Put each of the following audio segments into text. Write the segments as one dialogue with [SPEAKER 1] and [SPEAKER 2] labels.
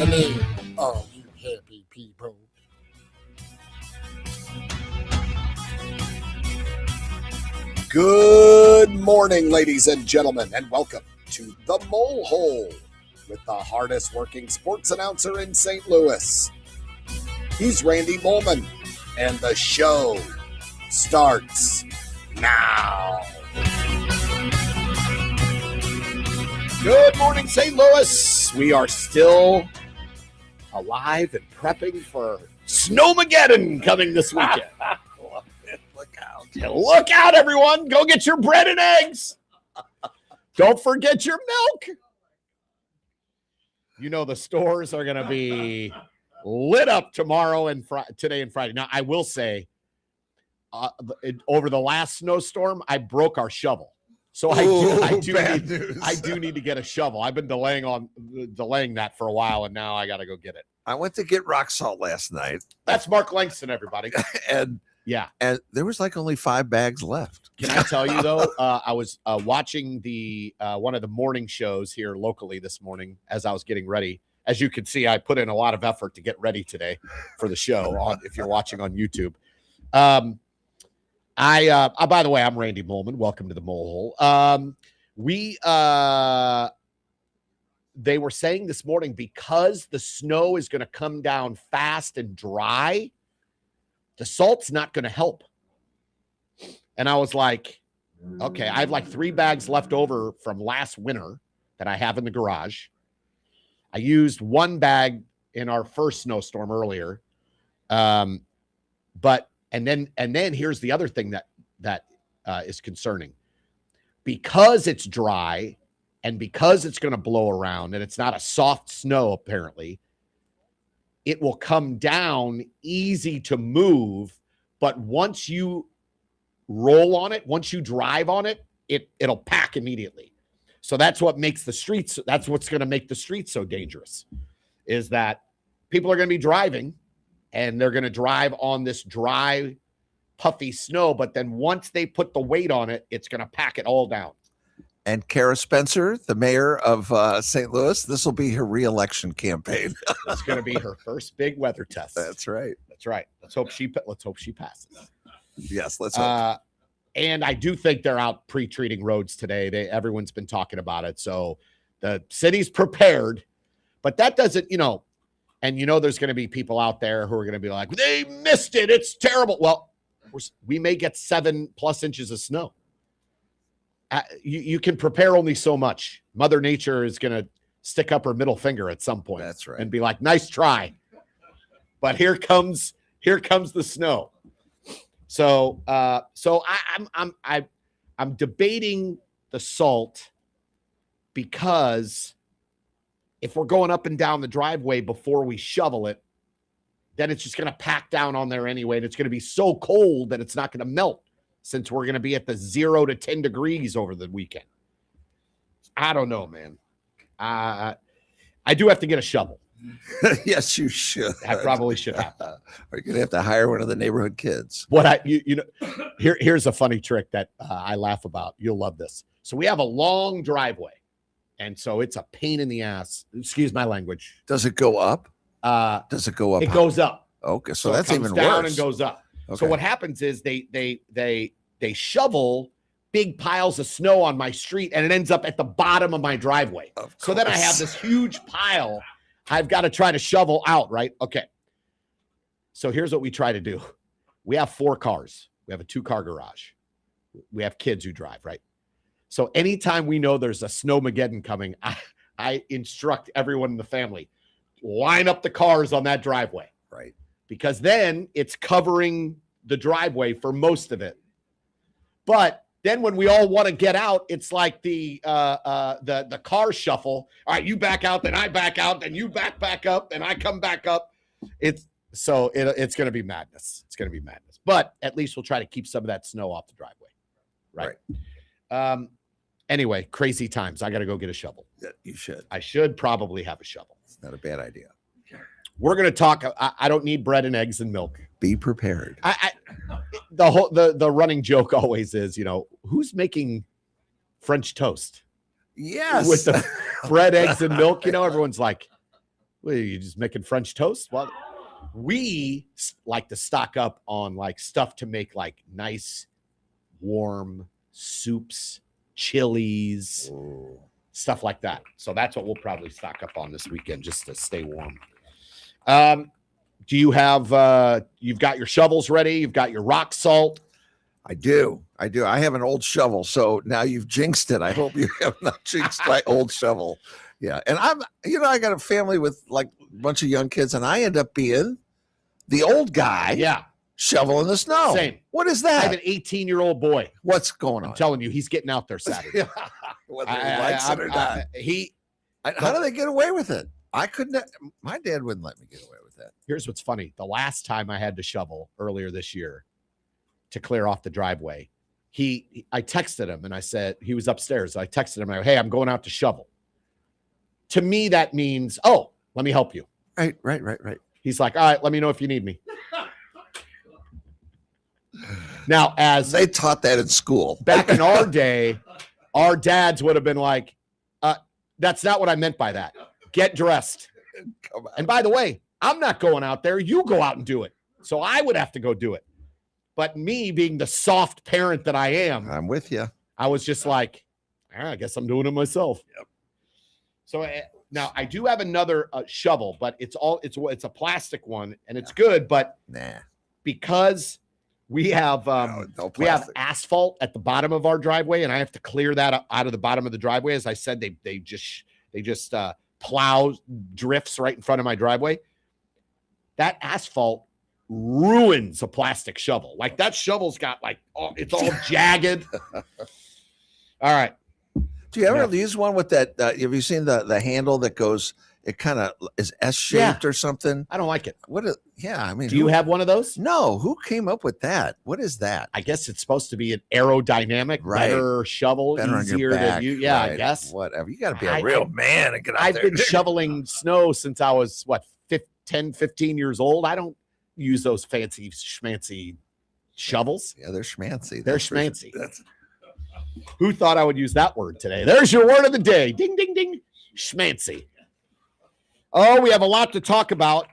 [SPEAKER 1] Hello, all you happy people. Good morning, ladies and gentlemen, and welcome to The Mole Hole with the hardest working sports announcer in St. Louis. He's Randy Molman, and the show starts now. Good morning, St. Louis. We are still alive and prepping for Snowmageddon coming this weekend. Look out. Look out, everyone. Go get your bread and eggs. Don't forget your milk. You know the stores are going to be lit up tomorrow and today and Friday. Now, I will say, over the last snowstorm, I broke our shovel. So I do need to get a shovel. I've been delaying that for a while, and now I got to go get it.
[SPEAKER 2] I went to get rock salt last night.
[SPEAKER 1] That's Mark Langston, everybody.
[SPEAKER 2] and there was like only 5 bags left.
[SPEAKER 1] Can I tell you though? I was watching the one of the morning shows here locally this morning as I was getting ready. As you can see, I put in a lot of effort to get ready today for the show. If you're watching on YouTube. By the way, I'm Randy Molman. Welcome to the Mole Hole. They were saying this morning, because the snow is going to come down fast and dry, the salt's not going to help. And I was like, okay, I have like 3 bags left over from last winter that I have in the garage. I used 1 bag in our first snowstorm earlier. And then here's the other thing that is concerning. Because it's dry and because it's going to blow around and it's not a soft snow, apparently, it will come down easy to move. But once you roll on it, once you drive on it, it'll pack immediately. So that's what makes the streets. That's what's going to make the streets so dangerous, is that people are going to be driving and they're going to drive on this dry, puffy snow. But then once they put the weight on it, it's going to pack it all down.
[SPEAKER 2] And Kara Spencer, the mayor of St. Louis, this will be her re-election campaign.
[SPEAKER 1] It's going to be her first big weather test.
[SPEAKER 2] That's right.
[SPEAKER 1] That's right. Let's hope she passes.
[SPEAKER 2] Yes, let's hope.
[SPEAKER 1] And I do think they're out pre-treating roads today. Everyone's been talking about it. So the city's prepared, but that doesn't, and there's going to be people out there who are going to be like, they missed it. It's terrible. Well, we may get 7+ inches of snow. You can prepare only so much. Mother Nature is going to stick up her middle finger at some point.
[SPEAKER 2] That's right.
[SPEAKER 1] And be like, nice try. But here comes the snow. So I'm debating the salt, because if we're going up and down the driveway before we shovel it, then it's just going to pack down on there anyway. And it's going to be so cold that it's not going to melt, since we're going to be at the 0 to 10 degrees over the weekend. I don't know, man. I do have to get a shovel.
[SPEAKER 2] Yes, you should.
[SPEAKER 1] I probably should have.
[SPEAKER 2] Or you're going to have to hire one of the neighborhood kids.
[SPEAKER 1] Here's a funny trick that I laugh about. You'll love this. So we have a long driveway, and so it's a pain in the ass. Excuse my language.
[SPEAKER 2] Does it go up? Does it go up?
[SPEAKER 1] It goes up.
[SPEAKER 2] Okay, so that's even worse.
[SPEAKER 1] Down and goes up.
[SPEAKER 2] Okay.
[SPEAKER 1] So what happens is they shovel big piles of snow on my street, and it ends up at the bottom of my driveway. So then I have this huge pile I've got to try to shovel out, right? Okay. So here's what we try to do. We have 4 cars. We have a 2-car garage. We have kids who drive, right? So anytime we know there's a Snowmageddon coming, I instruct everyone in the family, line up the cars on that driveway.
[SPEAKER 2] Right.
[SPEAKER 1] Because then it's covering the driveway for most of it. But then when we all want to get out, it's like the car shuffle. All right, you back out, then I back out, then you back up, then I come back up. It's going to be madness. It's going to be madness. But at least we'll try to keep some of that snow off the driveway. Right. Anyway, crazy times. I got to go get a shovel.
[SPEAKER 2] Yeah, you should.
[SPEAKER 1] I should probably have a shovel.
[SPEAKER 2] It's not a bad idea.
[SPEAKER 1] We're going to talk. I don't need bread and eggs and milk.
[SPEAKER 2] Be prepared.
[SPEAKER 1] The running joke always is, who's making French toast?
[SPEAKER 2] Yes.
[SPEAKER 1] With the bread, eggs, and milk. Everyone's like, What are you just making French toast? Well, we like to stock up on like stuff to make like nice, warm soups, chilies, stuff like that. So that's what we'll probably stock up on this weekend just to stay warm. Do you have you've got your shovels ready? You've got your rock salt?
[SPEAKER 2] I do. I have an old shovel. So now you've jinxed it. I hope you have not jinxed my old shovel. Yeah. And I got a family with like a bunch of young kids, and I end up being the old guy.
[SPEAKER 1] Yeah.
[SPEAKER 2] Shoveling the snow.
[SPEAKER 1] Same.
[SPEAKER 2] What is that?
[SPEAKER 1] I have an 18-year-old boy.
[SPEAKER 2] What's going on?
[SPEAKER 1] I'm telling you, he's getting out there Saturday.
[SPEAKER 2] Whether he likes it or not. How do they get away with it? I couldn't. My dad wouldn't let me get away with that.
[SPEAKER 1] Here's what's funny. The last time I had to shovel earlier this year to clear off the driveway, I texted him and I said, he was upstairs. I texted him, hey, I'm going out to shovel. To me, that means, oh, let me help you.
[SPEAKER 2] Right.
[SPEAKER 1] He's like, all right, let me know if you need me. Now, as
[SPEAKER 2] they taught that in school
[SPEAKER 1] back in our day, our dads would have been like, that's not what I meant by that. Get dressed. And by the way, I'm not going out there. You go out and do it. So I would have to go do it. But me being the soft parent that I am,
[SPEAKER 2] I'm with you.
[SPEAKER 1] I was just like, I guess I'm doing it myself.
[SPEAKER 2] Yep.
[SPEAKER 1] So now I do have another shovel, but it's a plastic one and it's good. But because we have we have asphalt at the bottom of our driveway, and I have to clear that out of the bottom of the driveway. As I said, they just plow drifts right in front of my driveway. That asphalt ruins a plastic shovel. Like that shovel's got it's all jagged. All right.
[SPEAKER 2] Do you ever use one with that? Have you seen the handle that goes? It kind of is S-shaped or something.
[SPEAKER 1] I don't like it.
[SPEAKER 2] I mean,
[SPEAKER 1] do you have one of those?
[SPEAKER 2] No. Who came up with that? What is that?
[SPEAKER 1] I guess it's supposed to be an aerodynamic, better shovel,
[SPEAKER 2] better
[SPEAKER 1] easier to use. Yeah, I guess.
[SPEAKER 2] Whatever. You got to be a real man and get out there.
[SPEAKER 1] I've been shoveling snow since I was 10, 15 years old. I don't use those fancy schmancy shovels.
[SPEAKER 2] Yeah, they're schmancy.
[SPEAKER 1] They're schmancy. Who thought I would use that word today? There's your word of the day. Ding, ding, ding. Schmancy. Oh, we have a lot to talk about.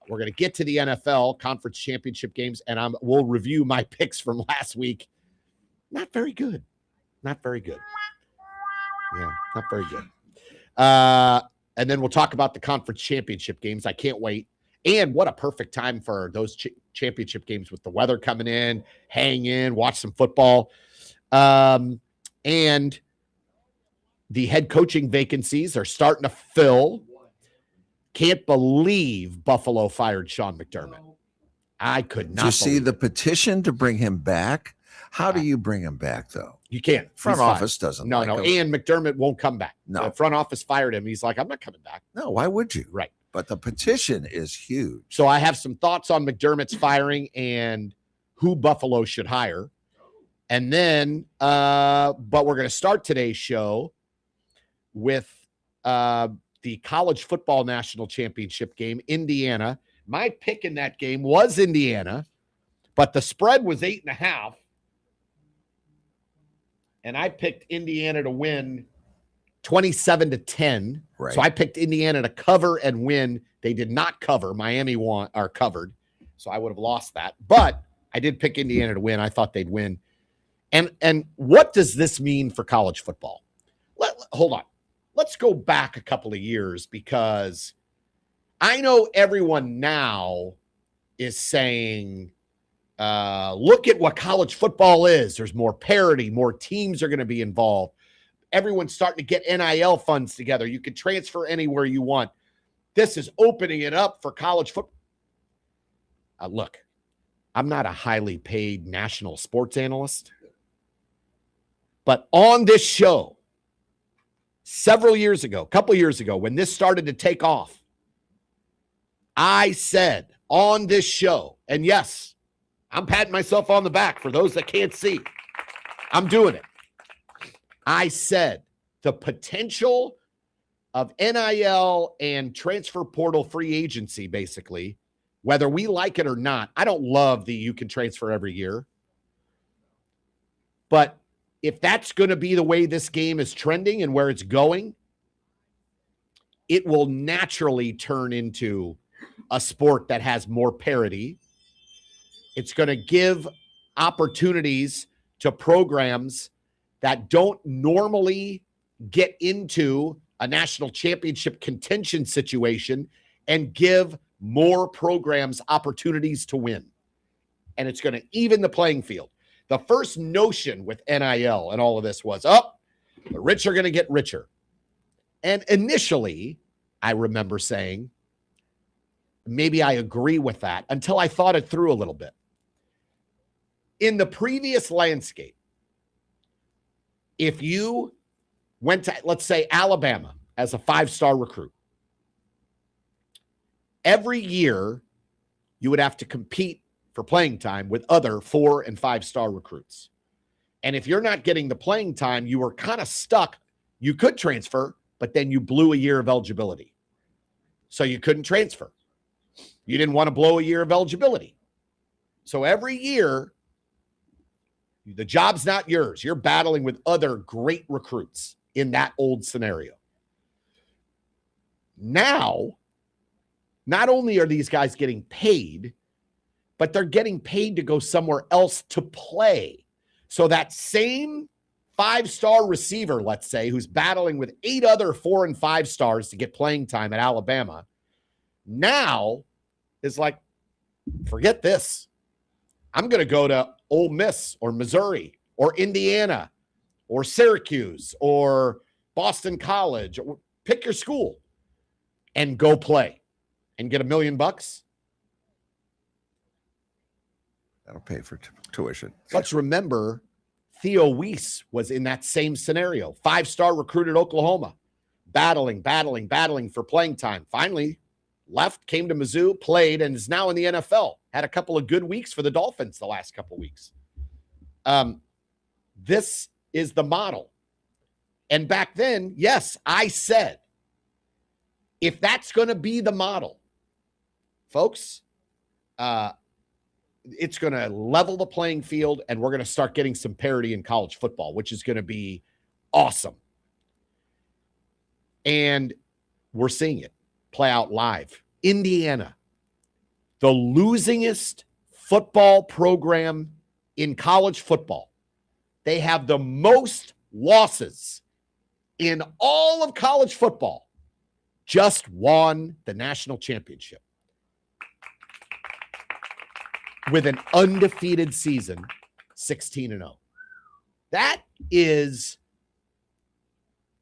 [SPEAKER 1] We're going to get to the NFL conference championship games, and we'll review my picks from last week. Not very good. Not very good. Yeah, not very good. And then we'll talk about the conference championship games. I can't wait. And what a perfect time for those championship games with the weather coming in, hang in, watch some football. And the head coaching vacancies are starting to fill. Can't believe Buffalo fired Sean McDermott. I could not.
[SPEAKER 2] Did you see the petition to bring him back? How do you bring him back, though?
[SPEAKER 1] You can't.
[SPEAKER 2] Front office doesn't.
[SPEAKER 1] No. And McDermott won't come back.
[SPEAKER 2] No.
[SPEAKER 1] The front office fired him. He's like, I'm not coming back.
[SPEAKER 2] No, why would you?
[SPEAKER 1] Right.
[SPEAKER 2] But the petition is huge.
[SPEAKER 1] So I have some thoughts on McDermott's firing and who Buffalo should hire. And then, but we're going to start today's show with the college football national championship game, Indiana. My pick in that game was Indiana, but the spread was 8.5. And I picked Indiana to win 27-10.
[SPEAKER 2] Right.
[SPEAKER 1] So I picked Indiana to cover and win. They did not cover. Miami covered. So I would have lost that. But I did pick Indiana to win. I thought they'd win. And what does this mean for college football? Hold on. Let's go back a couple of years, because I know everyone now is saying, look at what college football is. There's more parity. More teams are going to be involved. Everyone's starting to get NIL funds together. You can transfer anywhere you want. This is opening it up for college football. Look, I'm not a highly paid national sports analyst, but on this show, a couple years ago, when this started to take off, I said on this show, and yes, I'm patting myself on the back for those that can't see. I'm doing it. I said the potential of NIL and transfer portal free agency, basically, whether we like it or not. I don't love you can transfer every year. But if that's going to be the way this game is trending and where it's going, it will naturally turn into a sport that has more parity. It's going to give opportunities to programs that don't normally get into a national championship contention situation and give more programs opportunities to win. And it's going to even the playing field. The first notion with NIL and all of this was, the rich are going to get richer. And initially, I remember saying, maybe I agree with that until I thought it through a little bit. In the previous landscape, if you went to, let's say, Alabama as a 5-star recruit, every year you would have to compete for playing time with other 4- and 5-star recruits. And if you're not getting the playing time, you were kind of stuck. You could transfer, but then you blew a year of eligibility. So you couldn't transfer. You didn't want to blow a year of eligibility. So every year, the job's not yours. You're battling with other great recruits in that old scenario. Now, not only are these guys getting paid, but they're getting paid to go somewhere else to play. So that same 5-star receiver, let's say, who's battling with 8 other 4- and 5-stars to get playing time at Alabama, now is like, forget this. I'm going to go to Ole Miss or Missouri or Indiana or Syracuse or Boston College, or pick your school and go play and get $1 million.
[SPEAKER 2] That'll pay for tuition.
[SPEAKER 1] Let's remember Theo Weiss was in that same scenario. 5-star recruit at Oklahoma, battling for playing time. Finally left, came to Mizzou, played, and is now in the NFL. Had a couple of good weeks for the Dolphins the last couple of weeks. This is the model. And back then, yes, I said, if that's going to be the model, folks, it's going to level the playing field, and we're going to start getting some parity in college football, which is going to be awesome. And we're seeing it play out live. Indiana, the losingest football program in college football. They have the most losses in all of college football. Just won the national championship with an undefeated season, 16-0. That is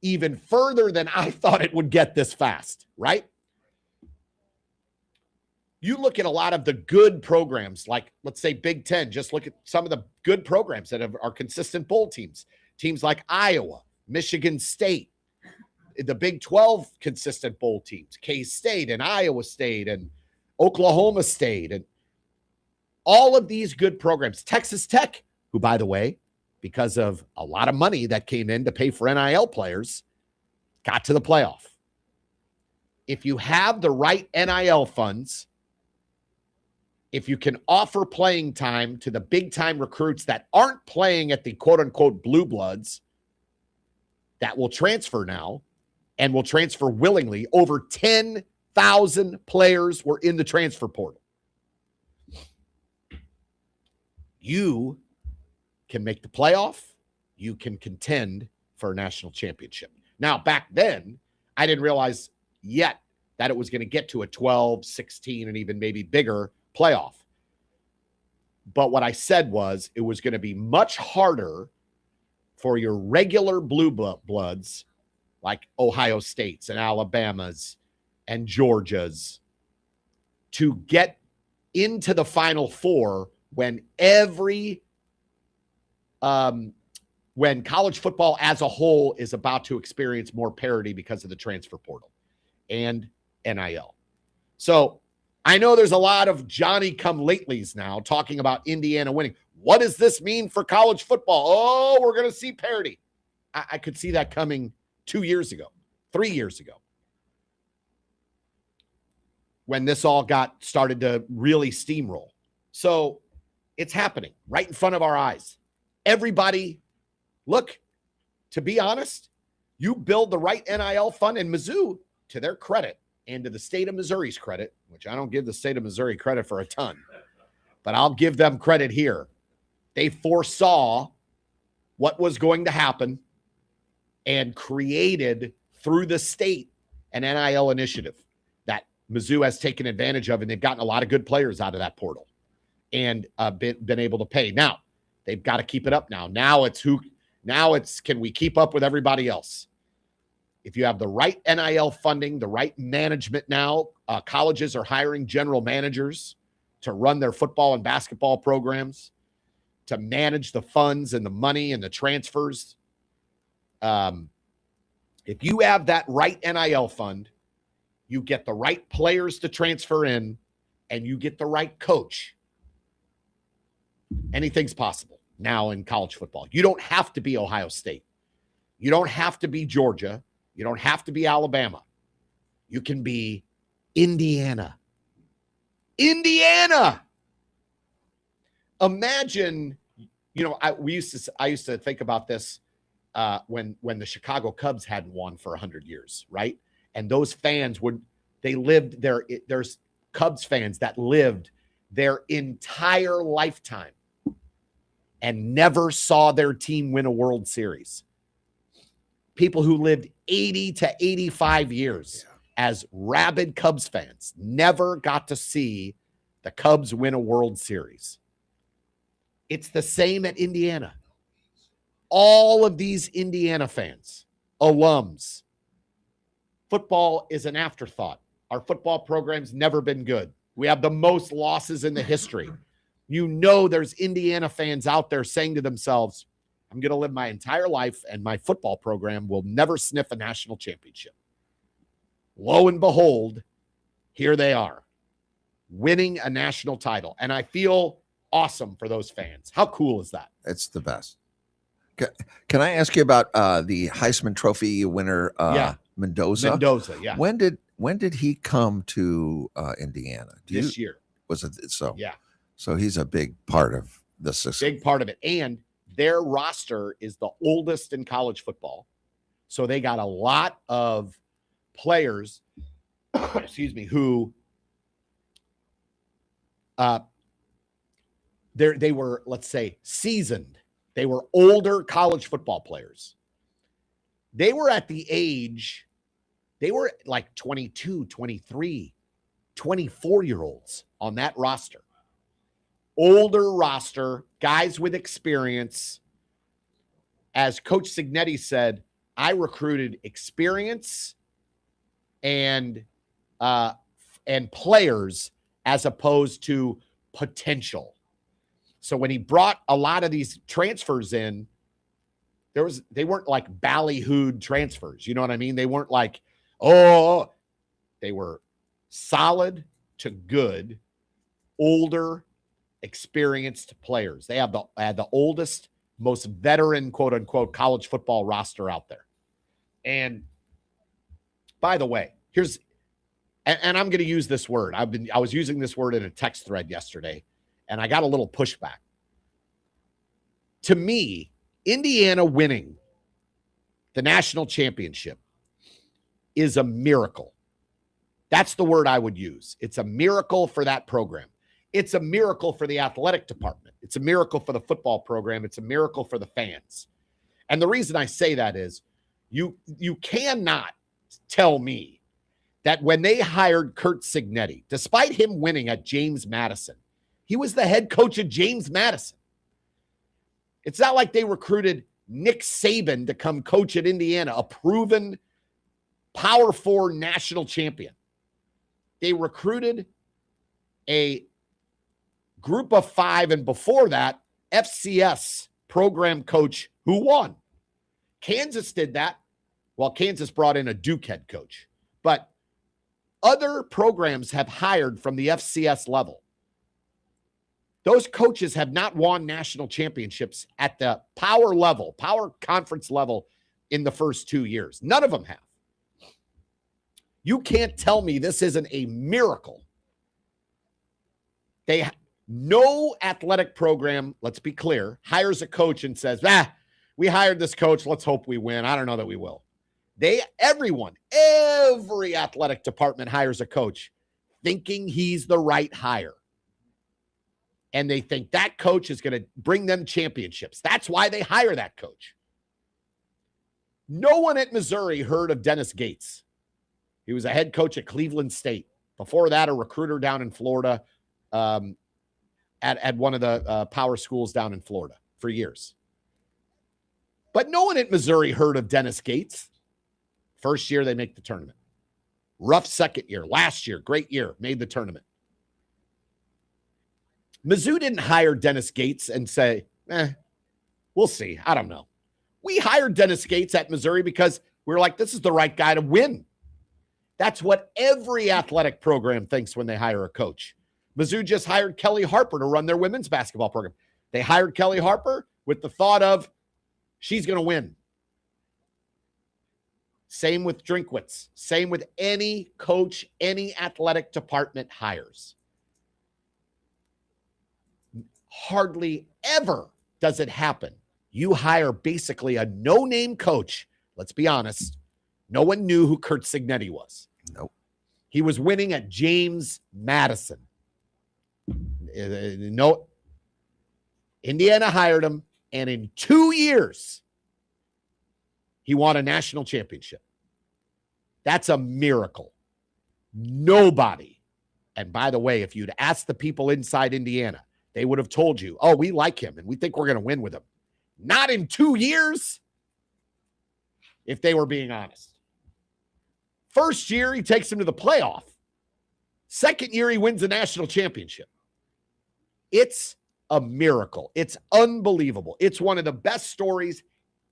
[SPEAKER 1] even further than I thought it would get this fast, right? You look at a lot of the good programs, like, let's say, Big Ten. Just look at some of the good programs that are consistent bowl teams. Teams like Iowa, Michigan State, the Big 12 consistent bowl teams, K-State and Iowa State and Oklahoma State, and all of these good programs. Texas Tech, who, by the way, because of a lot of money that came in to pay for NIL players, got to the playoff. If you have the right NIL funds, if you can offer playing time to the big-time recruits that aren't playing at the quote-unquote blue bloods, that will transfer now and will transfer willingly. Over 10,000 players were in the transfer portal. You can make the playoff. You can contend for a national championship. Now, back then, I didn't realize yet that it was going to get to a 12, 16, and even maybe bigger playoff. But what I said was it was going to be much harder for your regular blue bloods like Ohio State's and Alabama's and Georgia's to get into the Final Four when when college football as a whole is about to experience more parity because of the transfer portal and NIL. So I know there's a lot of Johnny-come-latelys now talking about Indiana winning. What does this mean for college football? Oh, we're going to see parity. I could see that coming 2 years ago, 3 years ago, when this all got started to really steamroll. So it's happening right in front of our eyes. Everybody, look, to be honest, you build the right NIL fund, and Mizzou, to their credit and to the state of Missouri's credit, which I don't give the state of Missouri credit for a ton, but I'll give them credit here. They foresaw what was going to happen and created through the state an NIL initiative that Mizzou has taken advantage of, and they've gotten a lot of good players out of that portal and been able to pay. Now, they've got to keep it up now. Now it's can we keep up with everybody else? If you have the right NIL funding, the right management now, colleges are hiring general managers to run their football and basketball programs, to manage the funds and the money and the transfers. If you have that right NIL fund, you get the right players to transfer in, and you get the right coach, anything's possible now in college football. You don't have to be Ohio State. You don't have to be Georgia. You don't have to be Alabama. You can be Indiana. Indiana. Imagine, I used to think about this when the Chicago Cubs hadn't won for 100 years, right? And those fans there's Cubs fans that lived their entire lifetime and never saw their team win a World Series. People who lived 80 to 85 years as rabid Cubs fans never got to see the Cubs win a World Series. It's the same at Indiana. All of these Indiana fans, alums, football is an afterthought. Our football program's never been good. We have the most losses in the history. There's Indiana fans out there saying to themselves, I'm going to live my entire life and my football program will never sniff a national championship. Lo and behold, here they are, winning a national title. And I feel awesome for those fans. How cool is that?
[SPEAKER 2] It's the best. Can I ask you about the Heisman Trophy winner, Mendoza?
[SPEAKER 1] Mendoza, yeah.
[SPEAKER 2] When did he come to Indiana?
[SPEAKER 1] This year.
[SPEAKER 2] Was it so?
[SPEAKER 1] Yeah.
[SPEAKER 2] So he's a big part of the system.
[SPEAKER 1] Big part of it. And their roster is the oldest in college football. So they got a lot of players, who they were, let's say, seasoned. They were older college football players. They were at the age, they were like 22, 23, 24-year-olds on that roster. Older roster, guys with experience. As Coach Signetti said, I recruited experience and players as opposed to potential. So when he brought a lot of these transfers in, they weren't like ballyhooed transfers. You know what I mean? They weren't like, they were solid to good, older, experienced players. They had the oldest, most veteran, quote unquote, college football roster out there. And by the way, and I'm going to use this word. I was using this word in a text thread yesterday, and I got a little pushback. To me, Indiana winning the national championship is a miracle. That's the word I would use. It's a miracle for that program. It's a miracle for the athletic department. It's a miracle for the football program. It's a miracle for the fans. And the reason I say that is you cannot tell me that when they hired Curt Signetti, despite him winning at James Madison, he was the head coach of James Madison. It's not like they recruited Nick Saban to come coach at Indiana, a proven Power 4 national champion. They recruited a group of 5, and before that, FCS program coach who won. Kansas did that. Well, Kansas brought in a Duke head coach. But other programs have hired from the FCS level. Those coaches have not won national championships at the power level, power conference level in the first 2 years. None of them have. You can't tell me this isn't a miracle. No athletic program, let's be clear, hires a coach and says, we hired this coach, let's hope we win. I don't know that we will. Every athletic department hires a coach thinking he's the right hire. And they think that coach is going to bring them championships. That's why they hire that coach. No one at Missouri heard of Dennis Gates. He was a head coach at Cleveland State. Before that, a recruiter down in Florida at one of the power schools down in Florida for years. But no one at Missouri heard of Dennis Gates. First year, they make the tournament. Rough second year. Last year, great year, made the tournament. Mizzou didn't hire Dennis Gates and say, we'll see. I don't know. We hired Dennis Gates at Missouri because we were like, this is the right guy to win. That's what every athletic program thinks when they hire a coach. Mizzou just hired Kelly Harper to run their women's basketball program. They hired Kelly Harper with the thought of she's going to win. Same with Drinkwitz. Same with any coach, any athletic department hires. Hardly ever does it happen. You hire basically a no-name coach. Let's be honest. No one knew who Kurt Signetti was.
[SPEAKER 2] Nope.
[SPEAKER 1] He was winning at James Madison. No, Indiana hired him, and in 2 years, he won a national championship. That's a miracle. Nobody, and by the way, if you'd asked the people inside Indiana, they would have told you, oh, we like him, and we think we're going to win with him. Not in 2 years, if they were being honest. First year, he takes him to the playoff. Second year, he wins a national championship. It's a miracle. It's unbelievable. It's one of the best stories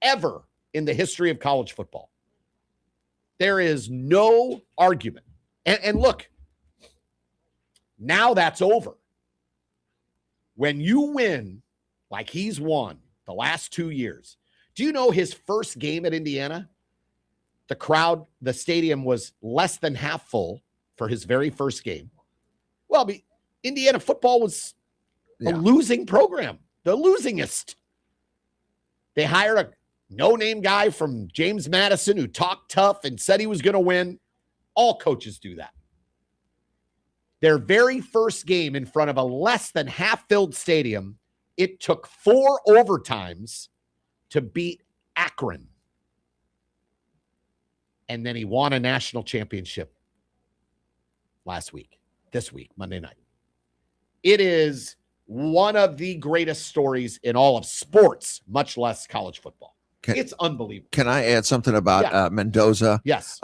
[SPEAKER 1] ever in the history of college football. There is no argument. And look, now that's over. When you win, like he's won the last 2 years, do you know his first game at Indiana? The stadium was less than half full for his very first game. Well, Indiana football was a losing program, the losingest. They hired a no-name guy from James Madison who talked tough and said he was going to win. All coaches do that. Their very first game in front of a less than half-filled stadium, it took 4 overtimes to beat Akron. And then he won a national championship this week, Monday night. It is one of the greatest stories in all of sports, much less college football. It's unbelievable.
[SPEAKER 2] Can I add something about Mendoza?
[SPEAKER 1] Yes.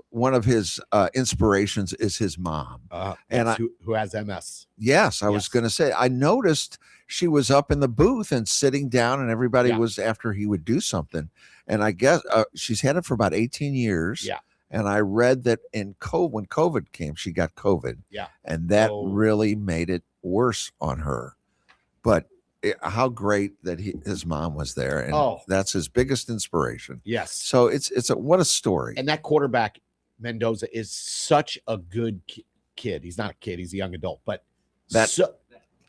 [SPEAKER 2] One of his inspirations is his mom.
[SPEAKER 1] Who has MS.
[SPEAKER 2] Yes, I was going to say, I noticed she was up in the booth and sitting down, and everybody was after he would do something. And I guess she's had it for about 18 years.
[SPEAKER 1] Yeah.
[SPEAKER 2] And I read that when COVID came, she got COVID.
[SPEAKER 1] Yeah.
[SPEAKER 2] And that really made it worse on her. But how great that his mom was there. And that's his biggest inspiration.
[SPEAKER 1] Yes.
[SPEAKER 2] So what a story.
[SPEAKER 1] And that quarterback, Mendoza, is such a good kid. He's not a kid. He's a young adult. But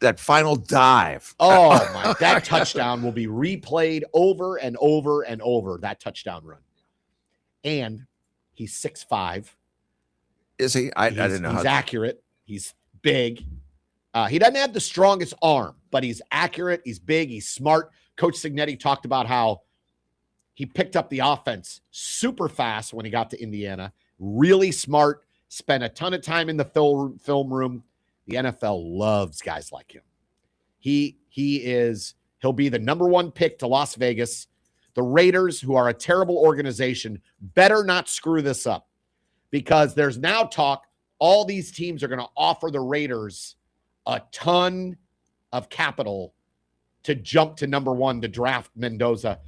[SPEAKER 2] that final dive.
[SPEAKER 1] Oh, my. That touchdown will be replayed over and over and over, that touchdown run. And he's 6'5".
[SPEAKER 2] Is he? I didn't know.
[SPEAKER 1] He's accurate. He's big. He doesn't have the strongest arm, but he's accurate. He's big. He's smart. Coach Signetti talked about how he picked up the offense super fast when he got to Indiana. Really smart. Spent a ton of time in the film room. The NFL loves guys like him. He'll be the number 1 pick to Las Vegas. The Raiders, who are a terrible organization, better not screw this up, because there's now talk all these teams are going to offer the Raiders a ton of capital to jump to number 1 to draft Mendoza.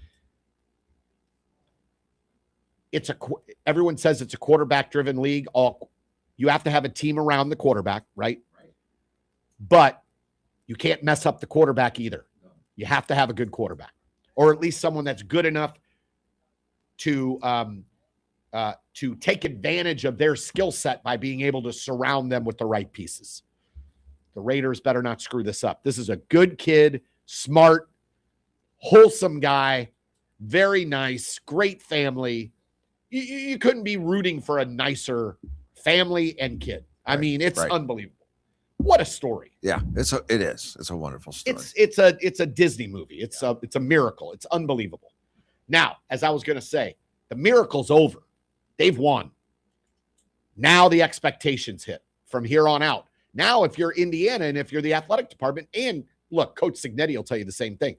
[SPEAKER 1] Everyone says it's a quarterback-driven league. You have to have a team around the quarterback, right? But you can't mess up the quarterback either. You have to have a good quarterback, or at least someone that's good enough to take advantage of their skill set by being able to surround them with the right pieces. The Raiders better not screw this up. This is a good kid, smart, wholesome guy, very nice, great family. You couldn't be rooting for a nicer family and kid. I mean, it's unbelievable. What a story.
[SPEAKER 2] Yeah, it is. It's a wonderful story.
[SPEAKER 1] It's a Disney movie. It's a miracle. It's unbelievable. Now, as I was going to say, the miracle's over. They've won. Now the expectations hit from here on out. Now, if you're Indiana and if you're the athletic department, and look, Coach Signetti will tell you the same thing.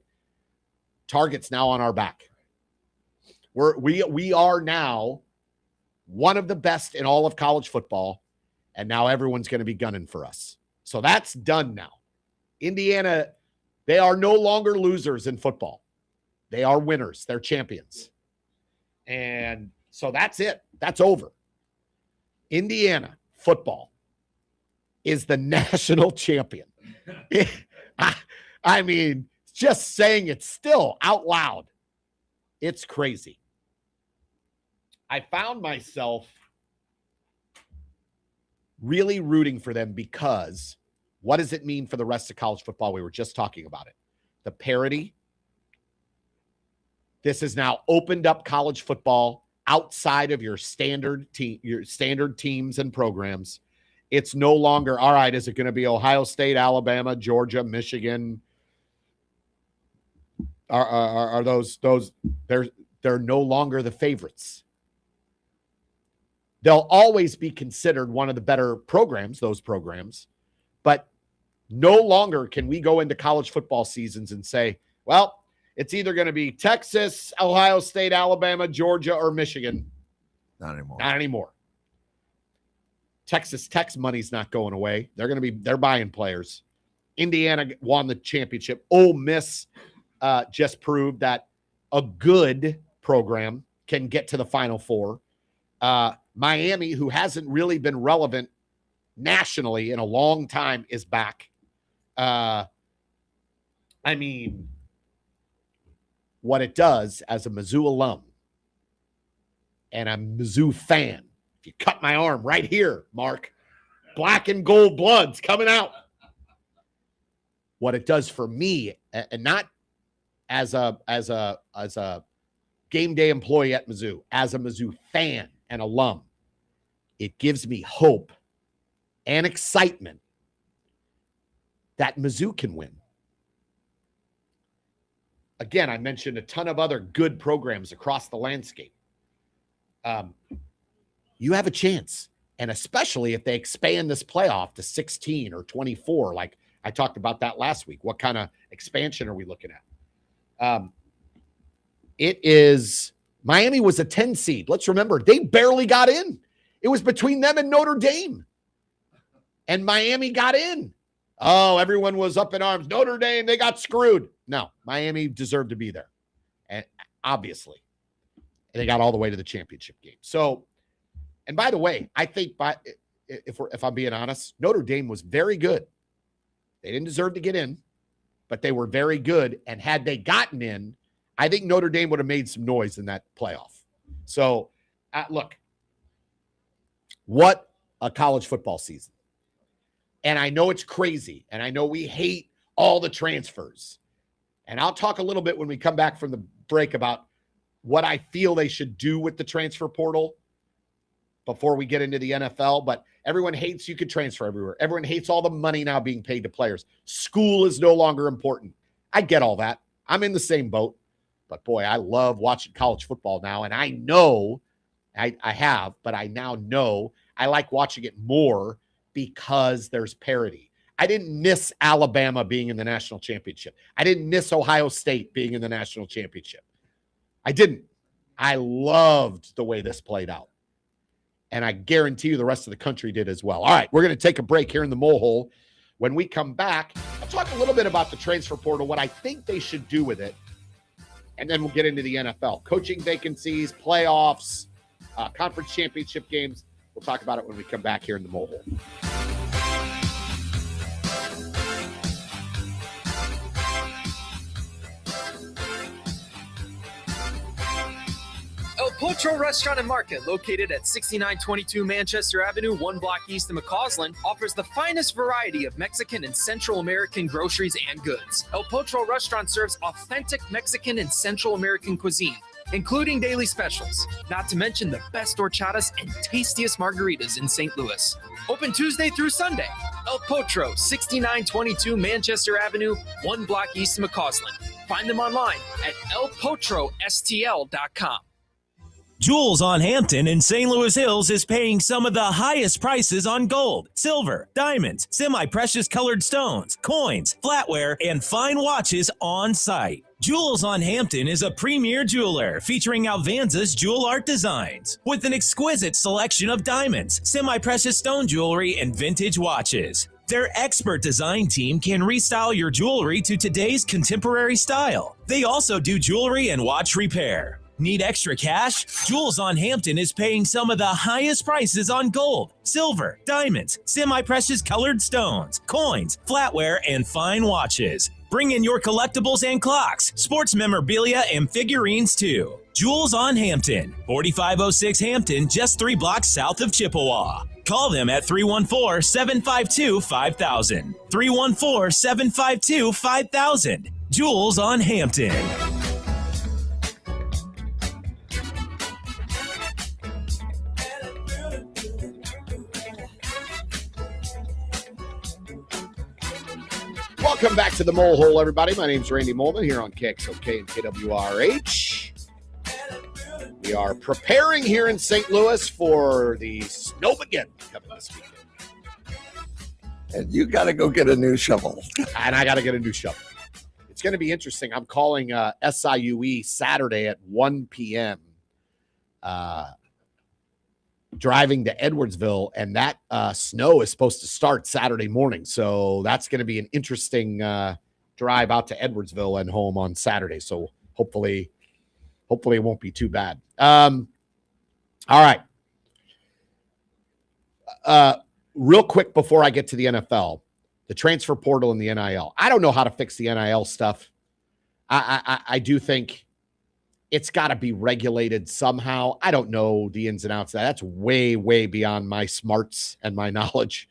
[SPEAKER 1] Target's now on our back. We are now one of the best in all of college football, and now everyone's going to be gunning for us. So that's done now. Indiana, they are no longer losers in football. They are winners. They're champions. And so that's it. That's over. Indiana football is the national champion. I mean, just saying it still out loud, it's crazy. I found myself really rooting for them because what does it mean for the rest of college football? We were just talking about it. The parity. This has now opened up college football outside of your standard teams and programs. It's no longer, all right, is it going to be Ohio State, Alabama, Georgia, Michigan? Are those they're no longer the favorites. They'll always be considered one of the better programs, those programs, but no longer can we go into college football seasons and say, well, it's either going to be Texas, Ohio State, Alabama, Georgia, or Michigan.
[SPEAKER 2] Not anymore.
[SPEAKER 1] Not anymore. Texas Tech's money's not going away. They're buying players. Indiana won the championship. Ole Miss just proved that a good program can get to the Final Four. Miami, who hasn't really been relevant nationally in a long time, is back. I mean, what it does as a Mizzou alum and a Mizzou fan, if you cut my arm right here, Mark, black and gold blood's coming out. What it does for me, and not as a game day employee at Mizzou, as a Mizzou fan and alum, it gives me hope and excitement that Mizzou can win. Again, I mentioned a ton of other good programs across the landscape. You have a chance, and especially if they expand this playoff to 16 or 24, like I talked about that last week. What kind of expansion are we looking at? It is Miami was a 10 seed. Let's remember, they barely got in. It was between them and Notre Dame. And Miami got in. Oh, everyone was up in arms. Notre Dame, they got screwed. No, Miami deserved to be there. And obviously, they got all the way to the championship game. So, and by the way, I think if I'm being honest, Notre Dame was very good. They didn't deserve to get in, but they were very good. And had they gotten in, I think Notre Dame would have made some noise in that playoff. So, look, what a college football season. And I know it's crazy, and I know we hate all the transfers. And I'll talk a little bit when we come back from the break about what I feel they should do with the transfer portal before we get into the NFL. But everyone hates you could transfer everywhere. Everyone hates all the money now being paid to players. School is no longer important. I get all that. I'm in the same boat. But, boy, I love watching college football now. And I know I have, but I now know I like watching it more because there's parity. I didn't miss Alabama being in the national championship. I didn't miss Ohio State being in the national championship. I didn't. I loved the way this played out. And I guarantee you the rest of the country did as well. All right, we're going to take a break here in the Mole Hole. When we come back, I'll talk a little bit about the transfer portal, what I think they should do with it. And then we'll get into the NFL. Coaching vacancies, playoffs, conference championship games. We'll talk about it when we come back here in the Mole Hole.
[SPEAKER 3] El Potro Restaurant and Market, located at 6922 Manchester Avenue, 1 block east of McCausland, offers the finest variety of Mexican and Central American groceries and goods. El Potro Restaurant serves authentic Mexican and Central American cuisine, including daily specials, not to mention the best horchatas and tastiest margaritas in St. Louis. Open Tuesday through Sunday. El Potro, 6922 Manchester Avenue, 1 block east of McCausland. Find them online at elpotrostl.com.
[SPEAKER 4] Jules on Hampton in St. Louis Hills is paying some of the highest prices on gold, silver, diamonds, semi-precious colored stones, coins, flatware, and fine watches on site. Jules on Hampton is a premier jeweler featuring Alvanza's jewel art designs with an exquisite selection of diamonds, semi-precious stone jewelry, and vintage watches. Their expert design team can restyle your jewelry to today's contemporary style. They also do jewelry and watch repair. Need extra cash? Jules on Hampton is paying some of the highest prices on gold, silver, diamonds, semi-precious colored stones, coins, flatware, and fine watches. Bring in your collectibles and clocks, sports memorabilia, and figurines too. Jules on Hampton, 4506 Hampton, just 3 blocks south of Chippewa. Call them at 314-752-5000. 314-752-5000. Jules on Hampton.
[SPEAKER 1] Welcome back to the Mole Hole, everybody. My name's Randy Molman here on KXOK and KWRH. We are preparing here in St. Louis for the Snowmageddon coming this weekend.
[SPEAKER 2] And you got to go get a new shovel.
[SPEAKER 1] And I got to get a new shovel. It's going to be interesting. I'm calling SIUE Saturday at 1 p.m. Driving to Edwardsville, and that snow is supposed to start Saturday morning. So that's going to be an interesting drive out to Edwardsville and home on Saturday. So hopefully it won't be too bad. All right. Real quick before I get to the NFL, the transfer portal and the NIL. I don't know how to fix the NIL stuff. I do think it's got to be regulated somehow. I don't know the ins and outs of that. That's way, way beyond my smarts and my knowledge.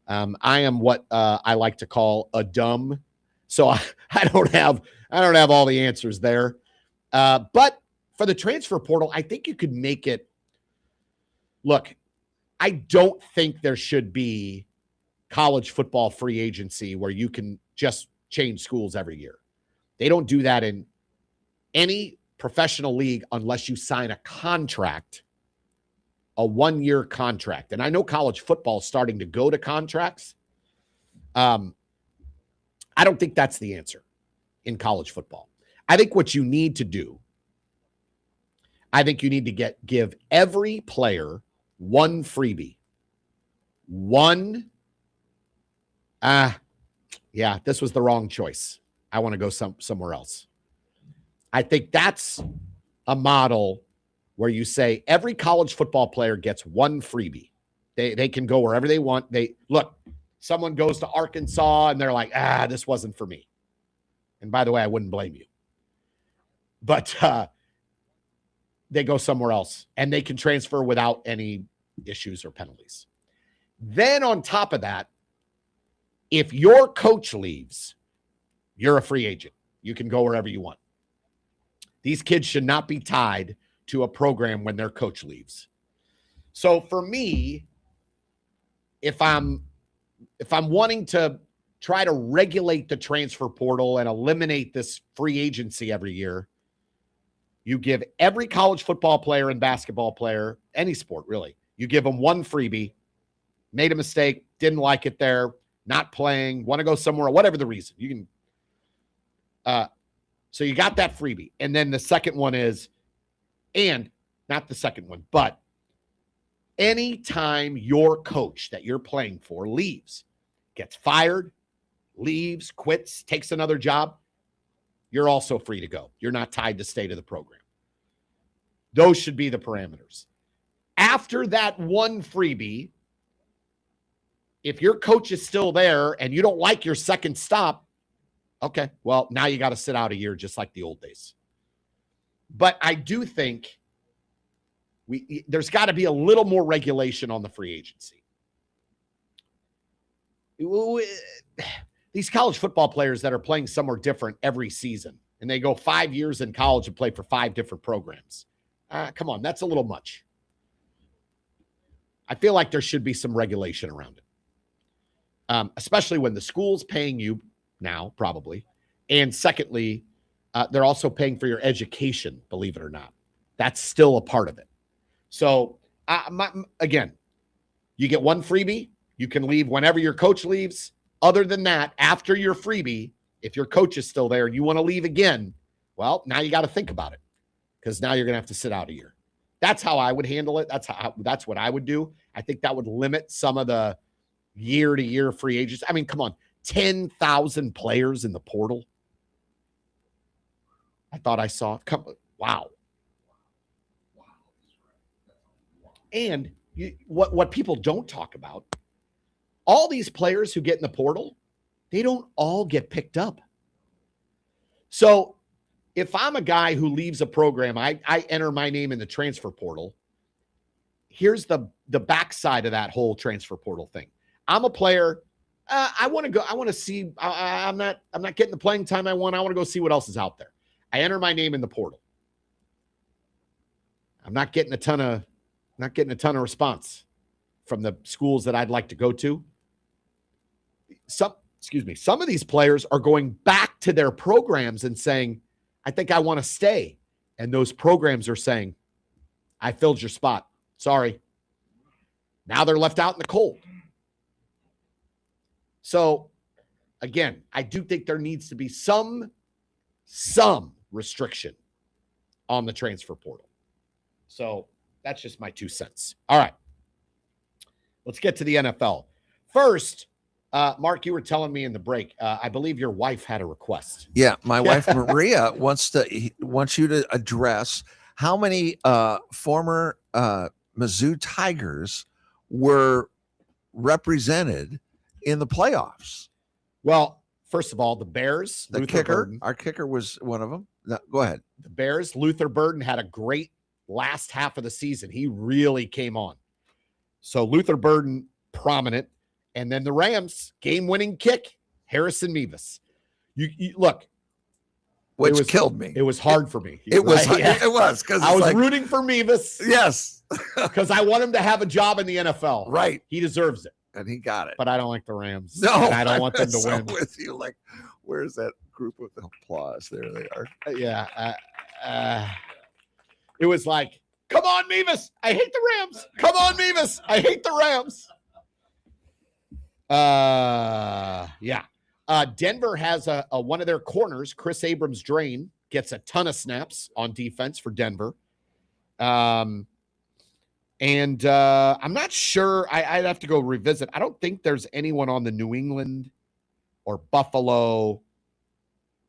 [SPEAKER 1] I am what I like to call a dumb. So I don't have all the answers there. But for the transfer portal, I think you could make it. Look, I don't think there should be college football free agency where you can just change schools every year. They don't do that in any professional league unless you sign a contract, a 1-year contract. And I know college football is starting to go to contracts. I don't think that's the answer in college football. I think what you need to do, I think you need to give every player one freebie. This was the wrong choice. I want to go somewhere else. I think that's a model where you say every college football player gets one freebie. They can go wherever they want. Someone goes to Arkansas and they're like, this wasn't for me. And by the way, I wouldn't blame you. But they go somewhere else and they can transfer without any issues or penalties. Then on top of that, if your coach leaves, you're a free agent. You can go wherever you want. These kids should not be tied to a program when their coach leaves. So for me, if I'm wanting to try to regulate the transfer portal and eliminate this free agency every year, you give every college football player and basketball player, any sport really, you give them one freebie, made a mistake, didn't like it there, not playing, want to go somewhere, whatever the reason. You can so you got that freebie. And then the second one is, and not the second one, but anytime your coach that you're playing for leaves, gets fired, leaves, quits, takes another job, you're also free to go. You're not tied to stay to the program. Those should be the parameters. After that one freebie, if your coach is still there and you don't like your second stop, okay, well, now you got to sit out a year just like the old days. But I do think there's got to be a little more regulation on the free agency. These college football players that are playing somewhere different every season, and they go 5 years in college and play for 5 different programs. Come on, that's a little much. I feel like there should be some regulation around it, especially when the school's paying you now, probably. And secondly, they're also paying for your education, believe it or not. That's still a part of it. So, again, you get one freebie. You can leave whenever your coach leaves. Other than that, after your freebie, if your coach is still there and you want to leave again, well, now you got to think about it because now you're going to have to sit out a year. That's how I would handle it. That's what I would do. I think that would limit some of the year-to-year free agents. I mean, come on, 10,000 players in the portal. I thought I saw. Wow. And what people don't talk about, all these players who get in the portal, they don't all get picked up. So if I'm a guy who leaves a program, I enter my name in the transfer portal. Here's the backside of that whole transfer portal thing. I'm a player. I want to go. I want to see. I'm not getting the playing time I want. I want to go see what else is out there. I enter my name in the portal. I'm not getting a ton of response from the schools that I'd like to go to. Some of these players are going back to their programs and saying, I think I want to stay. And those programs are saying, I filled your spot. Sorry. Now they're left out in the cold. So again, I do think there needs to be some restriction on the transfer portal. So that's just my 2 cents. All right. Let's get to the NFL. First, Mark, you were telling me in the break, I believe your wife had a request.
[SPEAKER 2] Yeah, my wife Maria wants you to address how many former Mizzou Tigers were represented in the playoffs.
[SPEAKER 1] Well, first of all, the Bears,
[SPEAKER 2] the
[SPEAKER 1] Luther
[SPEAKER 2] kicker,
[SPEAKER 1] Burden.
[SPEAKER 2] Our kicker was one of them. No, go ahead.
[SPEAKER 1] The Bears, Luther Burden had a great last half of the season. He really came on. So Luther Burden, prominent. And then the Rams, game-winning kick, Harrison Mevis. You look.
[SPEAKER 2] Which killed me.
[SPEAKER 1] It was hard for me.
[SPEAKER 2] It was because
[SPEAKER 1] I was rooting for Mevis.
[SPEAKER 2] Yes.
[SPEAKER 1] Because I want him to have a job in the NFL.
[SPEAKER 2] Right.
[SPEAKER 1] He deserves it.
[SPEAKER 2] And he got it.
[SPEAKER 1] But I don't like the Rams.
[SPEAKER 2] No.
[SPEAKER 1] And I don't want them to
[SPEAKER 2] so
[SPEAKER 1] win.
[SPEAKER 2] with you. Like, where's that group of applause? There they are.
[SPEAKER 1] Yeah. It was like, come on, Mevis. I hate the Rams. Come on, Mevis. I hate the Rams. Yeah. Denver has a one of their corners, Chris Abrams-Drain, gets a ton of snaps on defense for Denver. And I'm not sure. I'd have to go revisit. I don't think there's anyone on the New England or Buffalo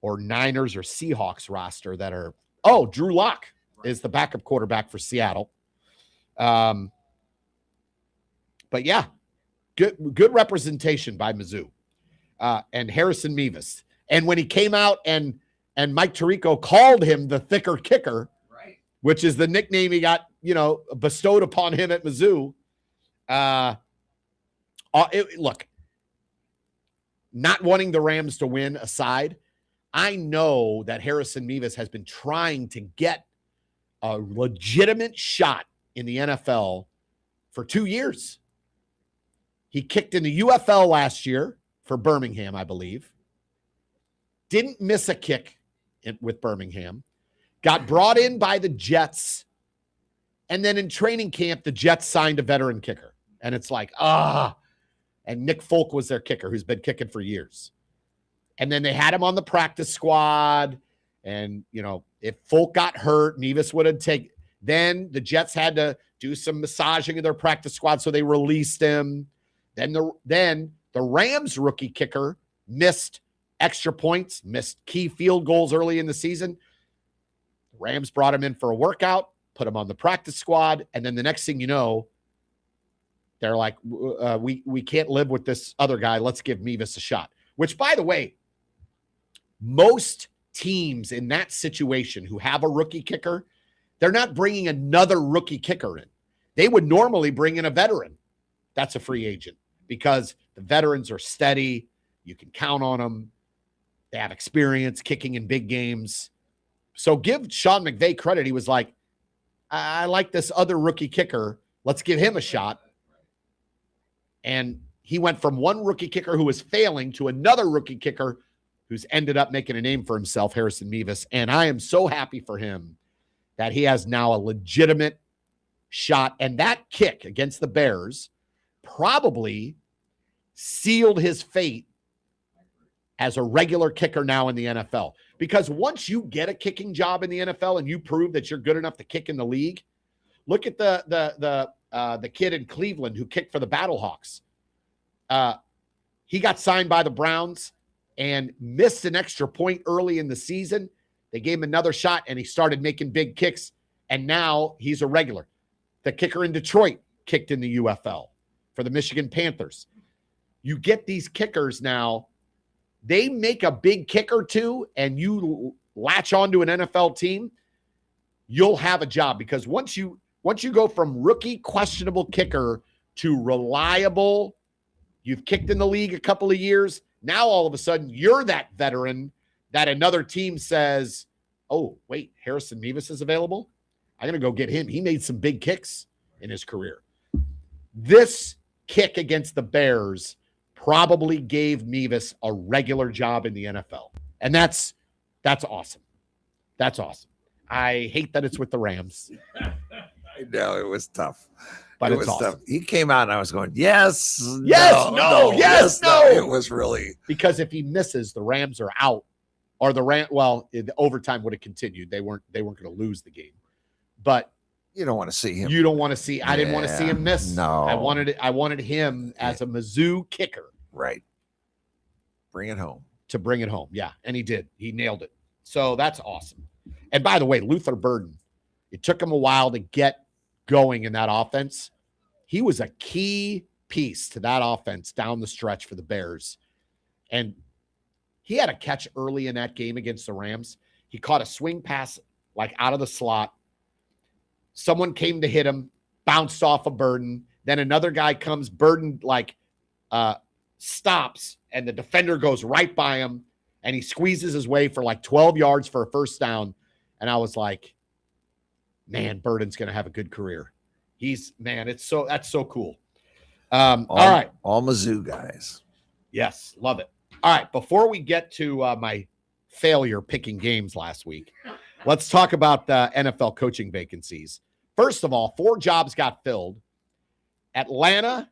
[SPEAKER 1] or Niners or Seahawks roster that are. Oh, Drew Lock is the backup quarterback for Seattle. But yeah, good representation by Mizzou and Harrison Mevis. And when he came out and Mike Tirico called him the thicker kicker, right, which is the nickname he got, bestowed upon him at Mizzou. Look, not wanting the Rams to win aside, I know that Harrison Mevis has been trying to get a legitimate shot in the NFL for 2 years. He kicked in the UFL last year for Birmingham, I believe. Didn't miss a kick with Birmingham. Got brought in by the Jets. And then in training camp, the Jets signed a veteran kicker. And it's like, And Nick Folk was their kicker, who's been kicking for years. And then they had him on the practice squad. And, if Folk got hurt, Mevis would have taken. Then the Jets had to do some massaging of their practice squad, so they released him. Then the Rams rookie kicker missed extra points, missed key field goals early in the season. The Rams brought him in for a workout, put him on the practice squad, and then the next thing you know, they're like, we can't live with this other guy. Let's give Mevis a shot. Which, by the way, most teams in that situation who have a rookie kicker, they're not bringing another rookie kicker in. They would normally bring in a veteran. That's a free agent because the veterans are steady. You can count on them. They have experience kicking in big games. So give Sean McVay credit. He was like, I like this other rookie kicker. Let's give him a shot. And he went from one rookie kicker who was failing to another rookie kicker who's ended up making a name for himself, Harrison Mevis. And I am so happy for him that he has now a legitimate shot. And that kick against the Bears probably sealed his fate as a regular kicker now in the NFL. Because once you get a kicking job in the NFL and you prove that you're good enough to kick in the league, look at the kid in Cleveland who kicked for the Battlehawks. He got signed by the Browns and missed an extra point early in the season. They gave him another shot, and he started making big kicks, and now he's a regular. The kicker in Detroit kicked in the UFL for the Michigan Panthers. You get these kickers now, they make a big kick or two, and you latch onto an NFL team, you'll have a job. Because once you go from rookie questionable kicker to reliable, you've kicked in the league a couple of years, now all of a sudden you're that veteran that another team says, oh, wait, Harrison Mevis is available? I'm going to go get him. He made some big kicks in his career. This kick against the Bears probably gave Mevis a regular job in the NFL. And that's awesome. That's awesome. I hate that it's with the Rams.
[SPEAKER 2] I know, it was tough.
[SPEAKER 1] But
[SPEAKER 2] it
[SPEAKER 1] it's
[SPEAKER 2] was
[SPEAKER 1] awesome.
[SPEAKER 2] tough. He came out and I was going, yes,
[SPEAKER 1] no.
[SPEAKER 2] It was really.
[SPEAKER 1] Because if he misses, the Rams are out. Or the overtime would have continued. They weren't going to lose the game. But
[SPEAKER 2] you don't want to see him.
[SPEAKER 1] You don't want to see. I didn't want to see him miss.
[SPEAKER 2] No.
[SPEAKER 1] I wanted him as a Mizzou kicker.
[SPEAKER 2] Right. Bring it home.
[SPEAKER 1] To bring it home. Yeah. And he did. He nailed it. So that's awesome. And by the way, Luther Burden, it took him a while to get going in that offense. He was a key piece to that offense down the stretch for the Bears. And he had a catch early in that game against the Rams. He caught a swing pass like out of the slot. Someone came to hit him, bounced off a Burden. Then another guy comes, Burden stops, and the defender goes right by him, and he squeezes his way for like 12 yards for a first down. And I was like, man, Burden's going to have a good career. That's so cool. All right.
[SPEAKER 2] All Mizzou guys.
[SPEAKER 1] Yes, love it. All right, before we get to my failure picking games last week, let's talk about the NFL coaching vacancies. First of all, 4 jobs got filled. Atlanta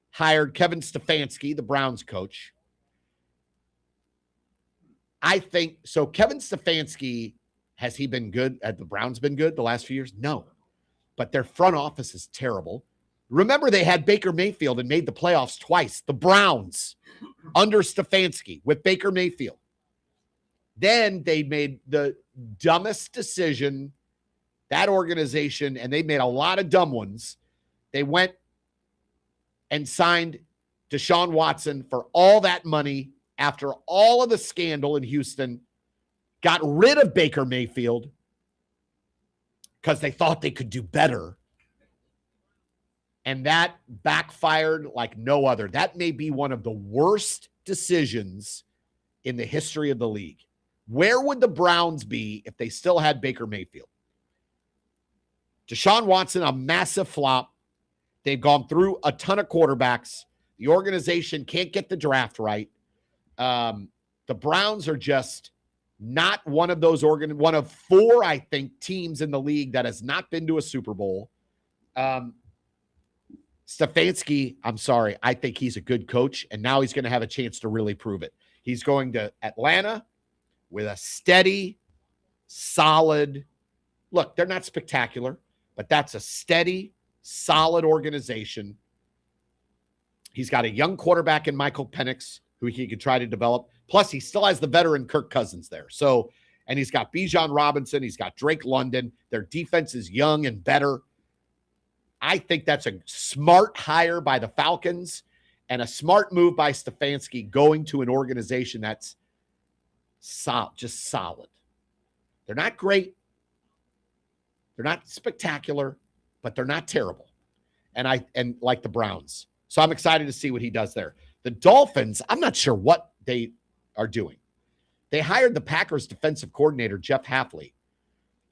[SPEAKER 1] hired Kevin Stefanski, the Browns coach. I think so. Kevin Stefanski, has he been good? Have the Browns been good the last few years? No. But their front office is terrible. Remember, they had Baker Mayfield and made the playoffs twice. The Browns under Stefanski with Baker Mayfield. Then they made the dumbest decision, that organization, and they made a lot of dumb ones. They went and signed Deshaun Watson for all that money after all of the scandal in Houston, got rid of Baker Mayfield because they thought they could do better. And that backfired like no other. That may be one of the worst decisions in the history of the league. Where would the Browns be if they still had Baker Mayfield? Deshaun Watson, a massive flop. They've gone through a ton of quarterbacks. The organization can't get the draft right. The Browns are just not one of those one of 4, I think, teams in the league that has not been to a Super Bowl. Stefanski, I'm sorry, I think he's a good coach, and now he's going to have a chance to really prove it. He's going to Atlanta with a steady, solid, look, they're not spectacular, but that's a steady, solid organization. He's got a young quarterback in Michael Penix who he could try to develop. Plus, he still has the veteran Kirk Cousins there. So, and he's got Bijan Robinson. He's got Drake London. Their defense is young and better. I think that's a smart hire by the Falcons and a smart move by Stefanski going to an organization that's solid, just solid. They're not great. They're not spectacular, but they're not terrible. And like the Browns. So I'm excited to see what he does there. The Dolphins, I'm not sure what they are doing. They hired the Packers defensive coordinator, Jeff Hafley.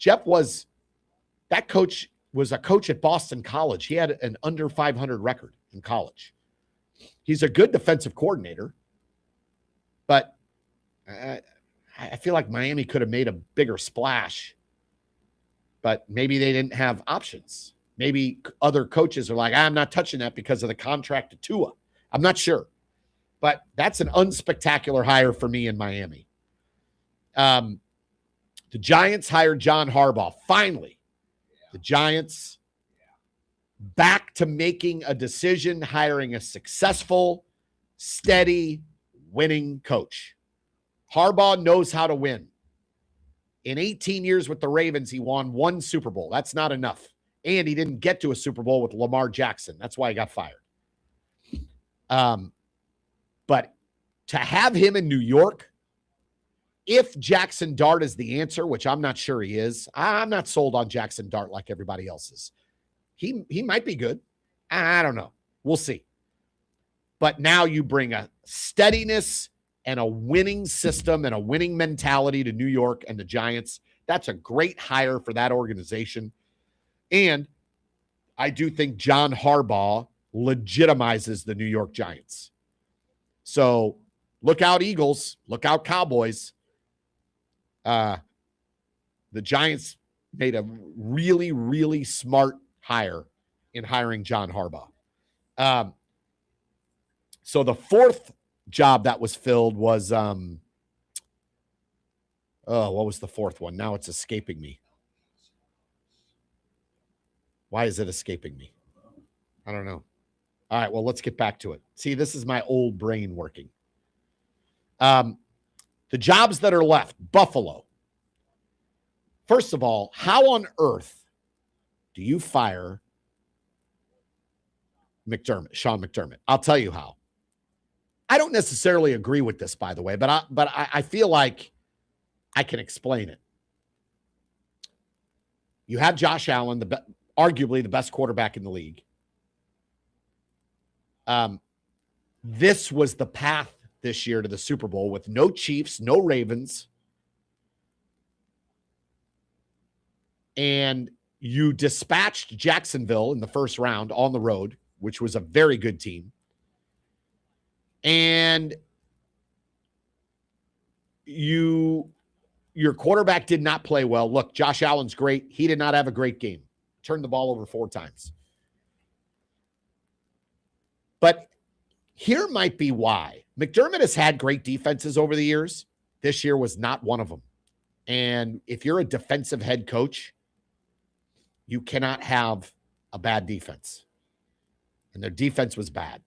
[SPEAKER 1] That coach was a coach at Boston College. He had an under 500 record in college. He's a good defensive coordinator, but I feel like Miami could have made a bigger splash, but maybe they didn't have options. Maybe other coaches are like, I'm not touching that because of the contract to Tua. I'm not sure, but that's an unspectacular hire for me in Miami. The Giants hired John Harbaugh. Finally, the Giants back to making a decision, hiring a successful, steady, winning coach. Harbaugh knows how to win. In 18 years with the Ravens, he won 1 Super Bowl. That's not enough. And he didn't get to a Super Bowl with Lamar Jackson. That's why he got fired. But to have him in New York, if Jackson Dart is the answer, which I'm not sure he is, I'm not sold on Jackson Dart like everybody else is. He might be good. I don't know. We'll see. But now you bring a steadiness and a winning system and a winning mentality to New York and the Giants. That's a great hire for that organization. And I do think John Harbaugh legitimizes the New York Giants. So look out, Eagles. Look out, Cowboys. The Giants made a really, really smart hire in hiring John Harbaugh. So the fourth job that was filled was, what was the fourth one? Now it's escaping me. Why is it escaping me? I don't know. All right, well, let's get back to it. See, this is my old brain working. The jobs that are left, Buffalo. First of all, how on earth do you fire Sean McDermott? I'll tell you how. I don't necessarily agree with this, by the way, but I feel like I can explain it. You have Josh Allen, arguably the best quarterback in the league. This was the path this year to the Super Bowl with no Chiefs, no Ravens. And you dispatched Jacksonville in the first round on the road, which was a very good team. And your quarterback did not play well. Look, Josh Allen's great. He did not have a great game. Turned the ball over 4 times. But here might be why. McDermott has had great defenses over the years. This year was not one of them. And if you're a defensive head coach, you cannot have a bad defense. And their defense was bad.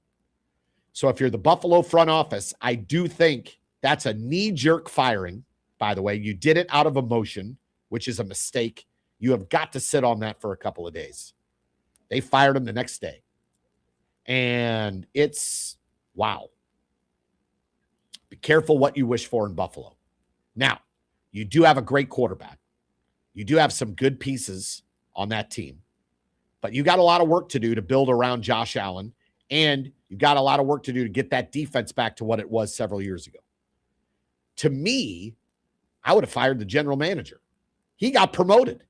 [SPEAKER 1] So if you're the Buffalo front office, I do think that's a knee-jerk firing. By the way, you did it out of emotion, which is a mistake. You have got to sit on that for a couple of days. They fired him the next day. And it's, wow. Be careful what you wish for in Buffalo. Now, you do have a great quarterback. You do have some good pieces on that team. But you got a lot of work to do to build around Josh Allen. And you've got a lot of work to do to get that defense back to what it was several years ago. To me, I would have fired the general manager. He got promoted.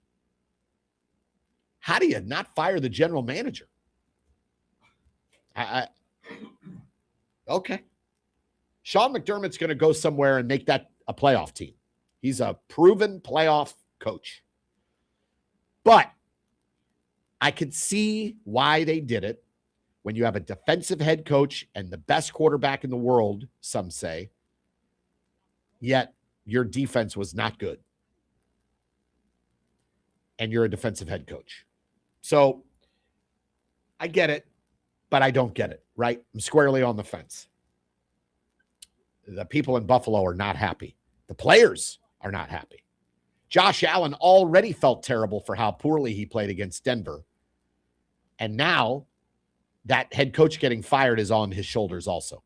[SPEAKER 1] How do you not fire the general manager? Okay. Sean McDermott's going to go somewhere and make that a playoff team. He's a proven playoff coach. But I could see why they did it. When you have a defensive head coach and the best quarterback in the world, some say, yet your defense was not good. And you're a defensive head coach. So I get it, but I don't get it, right? I'm squarely on the fence. The people in Buffalo are not happy. The players are not happy. Josh Allen already felt terrible for how poorly he played against Denver. And now that head coach getting fired is on his shoulders also.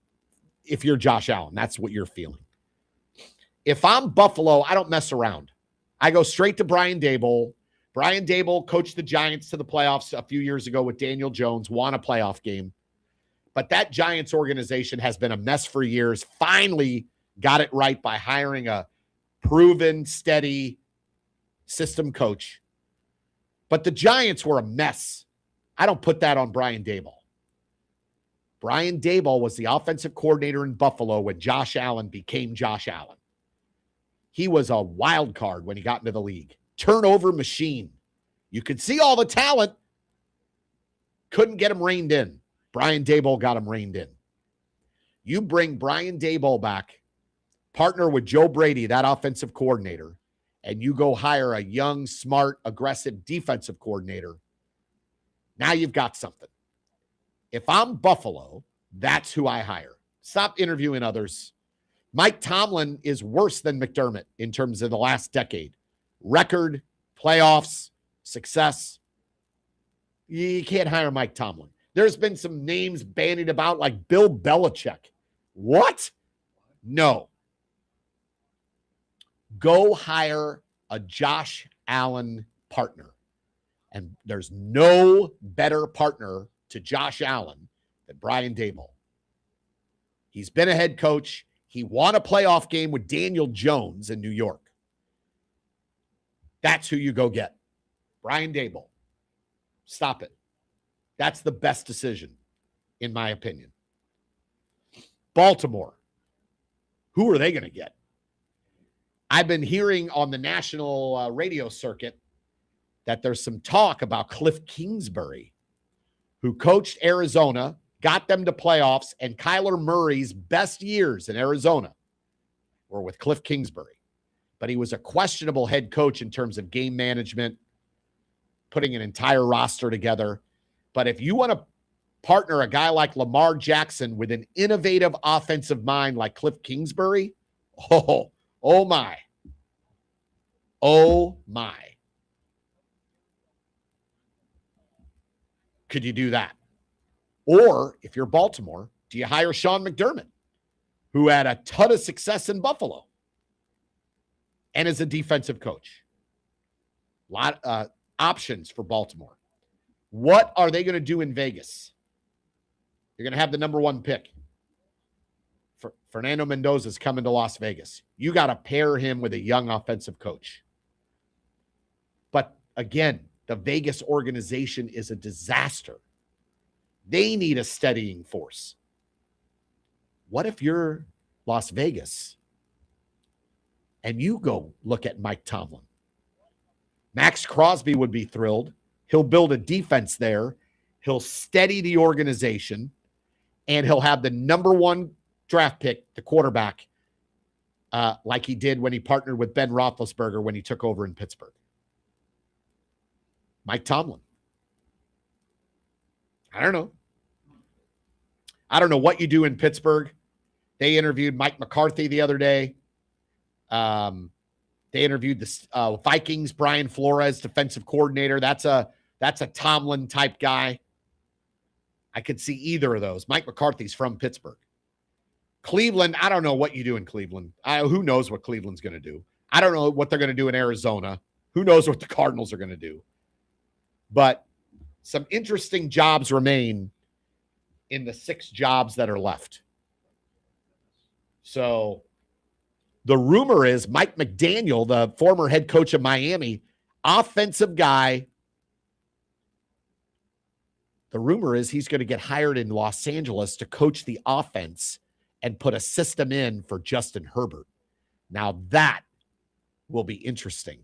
[SPEAKER 1] If you're Josh Allen, that's what you're feeling. If I'm Buffalo, I don't mess around. I go straight to Brian Daboll. Brian Daboll coached the Giants to the playoffs a few years ago with Daniel Jones, won a playoff game. But that Giants organization has been a mess for years. Finally, got it right by hiring a proven, steady system coach. But the Giants were a mess. I don't put that on Brian Daboll. Brian Daboll was the offensive coordinator in Buffalo when Josh Allen became Josh Allen. He was a wild card when he got into the league. Turnover machine. You could see all the talent. Couldn't get him reined in. Brian Daboll got him reined in. You bring Brian Daboll back, partner with Joe Brady, that offensive coordinator, and you go hire a young, smart, aggressive defensive coordinator. Now you've got something. If I'm Buffalo, that's who I hire. Stop interviewing others. Mike Tomlin is worse than McDermott in terms of the last decade. Record, playoffs, success. You can't hire Mike Tomlin. There's been some names bandied about like Bill Belichick. What? No. Go hire a Josh Allen partner. And there's no better partner to Josh Allen than Brian Daboll. He's been a head coach. He won a playoff game with Daniel Jones in New York. That's who you go get. Brian Daboll. Stop it. That's the best decision, in my opinion. Baltimore. Who are they going to get? I've been hearing on the national radio circuit that there's some talk about Cliff Kingsbury, who coached Arizona, got them to playoffs, and Kyler Murray's best years in Arizona were with Cliff Kingsbury. But he was a questionable head coach in terms of game management, putting an entire roster together. But if you want to partner a guy like Lamar Jackson with an innovative offensive mind like Cliff Kingsbury, oh my. Oh my. Could you do that? Or if you're Baltimore, do you hire Sean McDermott, who had a ton of success in Buffalo and is a defensive coach? A lot options for Baltimore. What are they going to do in Vegas? You're going to have the number one pick. Fernando Mendoza's coming to Las Vegas. You got to pair him with a young offensive coach. But again, the Vegas organization is a disaster. They need a steadying force. What if you're Las Vegas and you go look at Mike Tomlin? Max Crosby would be thrilled. He'll build a defense there. He'll steady the organization, and he'll have the number one draft pick, the quarterback, like he did when he partnered with Ben Roethlisberger when he took over in Pittsburgh. Mike Tomlin. I don't know. I don't know what you do in Pittsburgh. They interviewed Mike McCarthy the other day. They interviewed the Vikings, Brian Flores, defensive coordinator. That's a Tomlin type guy. I could see either of those. Mike McCarthy's from Pittsburgh. Cleveland, I don't know what you do in Cleveland. Who knows what Cleveland's going to do? I don't know what they're going to do in Arizona. Who knows what the Cardinals are going to do? But some interesting jobs remain in the 6 jobs that are left. So the rumor is Mike McDaniel, the former head coach of Miami, offensive guy. The rumor is he's going to get hired in Los Angeles to coach the offense and put a system in for Justin Herbert. Now that will be interesting.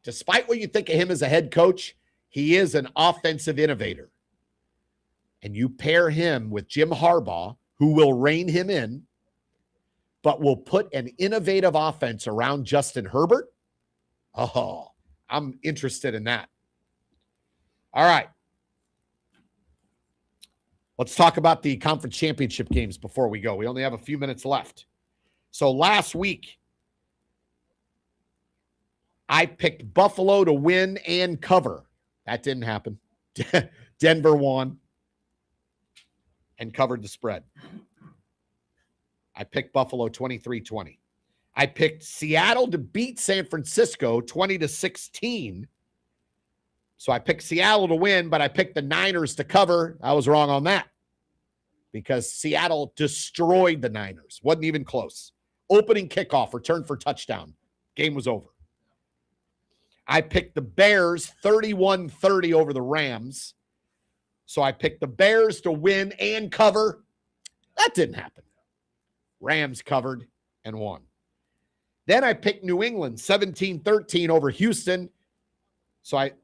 [SPEAKER 1] Despite what you think of him as a head coach, he is an offensive innovator. And you pair him with Jim Harbaugh, who will rein him in, but will put an innovative offense around Justin Herbert. Oh, I'm interested in that. All right. Let's talk about the conference championship games before we go. We only have a few minutes left. So last week, I picked Buffalo to win and cover. That didn't happen. Denver won and covered the spread. I picked Buffalo 23-20. I picked Seattle to beat San Francisco 20-16. So I picked Seattle to win, but I picked the Niners to cover. I was wrong on that. because Seattle destroyed the Niners. Wasn't even close. Opening kickoff, return for touchdown. Game was over. I picked the Bears 31-30 over the Rams. So I picked the Bears to win and cover. That didn't happen. Rams covered and won. Then I picked New England 17-13 over Houston.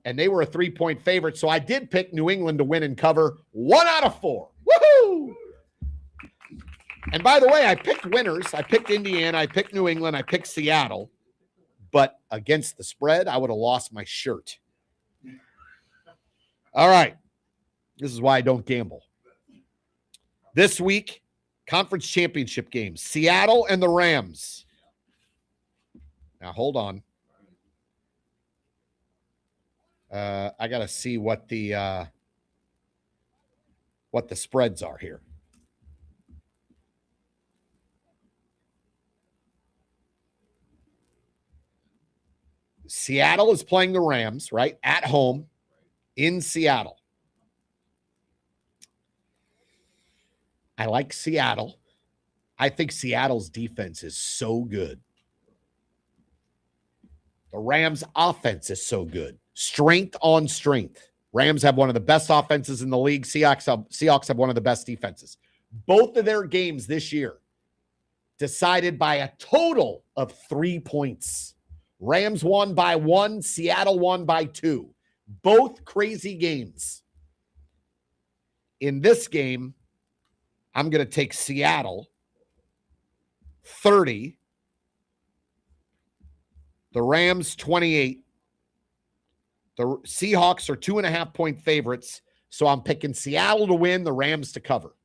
[SPEAKER 1] And they were a 3-point favorite. So I did pick New England to win and cover 1 out of 4. Woohoo! And by the way, I picked winners. I picked Indiana. I picked New England. I picked Seattle. But against the spread, I would have lost my shirt. All right. This is why I don't gamble. This week, conference championship games. Seattle and the Rams. Now, hold on. I got to see what the spreads are here. Seattle is playing the Rams, right? At home in Seattle. I like Seattle. I think Seattle's defense is so good. The Rams' offense is so good. Strength on strength. Rams have one of the best offenses in the league. Seahawks have one of the best defenses. Both of their games this year decided by a total of 3 points. Rams won by 1. Seattle won by 2. Both crazy games. In this game, I'm going to take Seattle 30. The Rams 28. The Seahawks are 2.5-point favorites. So I'm picking Seattle to win, the Rams to cover.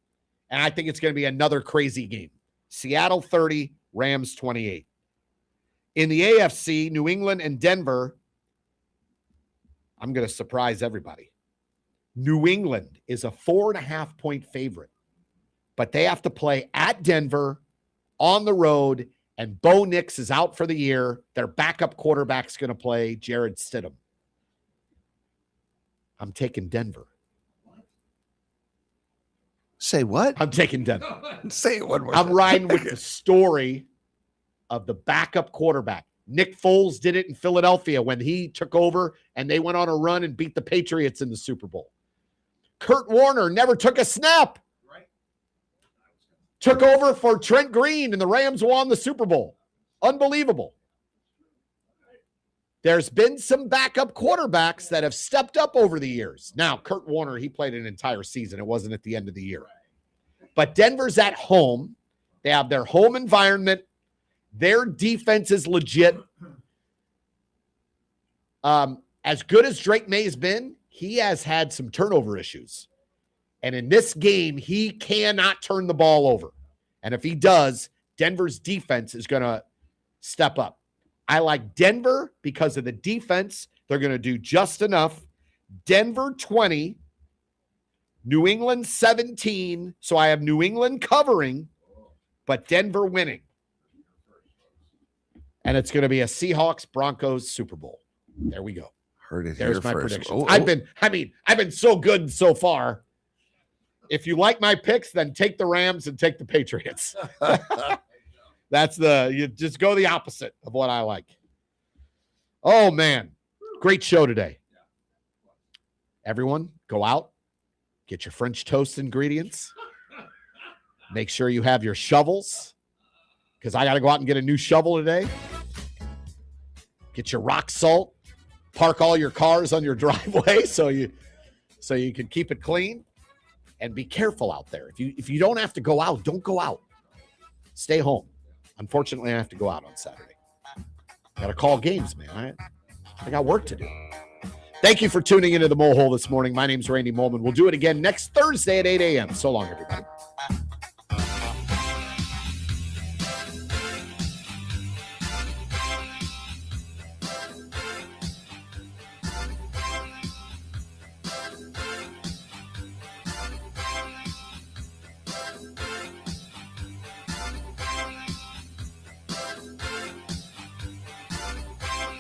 [SPEAKER 1] And I think it's going to be another crazy game. Seattle 30, Rams 28. In the AFC, New England and Denver, I'm going to surprise everybody. New England is a 4.5-point favorite, but they have to play at Denver on the road, and Bo Nix is out for the year. Their backup quarterback's going to play, Jared Stidham. I'm taking Denver.
[SPEAKER 2] Say what?
[SPEAKER 1] I'm taking Denver.
[SPEAKER 2] Say it one more
[SPEAKER 1] I'm
[SPEAKER 2] time.
[SPEAKER 1] riding with the story of the backup quarterback. Nick Foles did it in Philadelphia when he took over and they went on a run and beat the Patriots in the Super Bowl. Kurt Warner never took a snap.
[SPEAKER 5] Right.
[SPEAKER 1] Took over for Trent Green and the Rams won the Super Bowl. Unbelievable. There's been some backup quarterbacks that have stepped up over the years. Now, Kurt Warner, he played an entire season. It wasn't at the end of the year. But Denver's at home. They have their home environment. Their defense is legit. As good as Drake May has been, he has had some turnover issues. And in this game, he cannot turn the ball over. And if he does, Denver's defense is going to step up. I like Denver because of the defense. They're going to do just enough. Denver 20, New England 17. So I have New England covering, but Denver winning. And it's going to be a Seahawks-Broncos Super Bowl. There we go.
[SPEAKER 2] Heard it
[SPEAKER 1] There's
[SPEAKER 2] here
[SPEAKER 1] my
[SPEAKER 2] first.
[SPEAKER 1] predictions.
[SPEAKER 2] Oh,
[SPEAKER 1] I've been so good so far. If you like my picks, then take the Rams and take the Patriots. You just go the opposite of what I like. Oh, man. Great show today. Everyone, go out, get your French toast ingredients. Make sure you have your shovels, because I got to go out and get a new shovel today. Get your rock salt. Park all your cars on your driveway so you can keep it clean. And be careful out there. If you don't have to go out, don't go out. Stay home. Unfortunately, I have to go out on Saturday. I got to call games, man. I got work to do. Thank you for tuning into the Mole Hole this morning. My name's Randy Molman. We'll do it again next Thursday at 8 a.m. So long, everybody.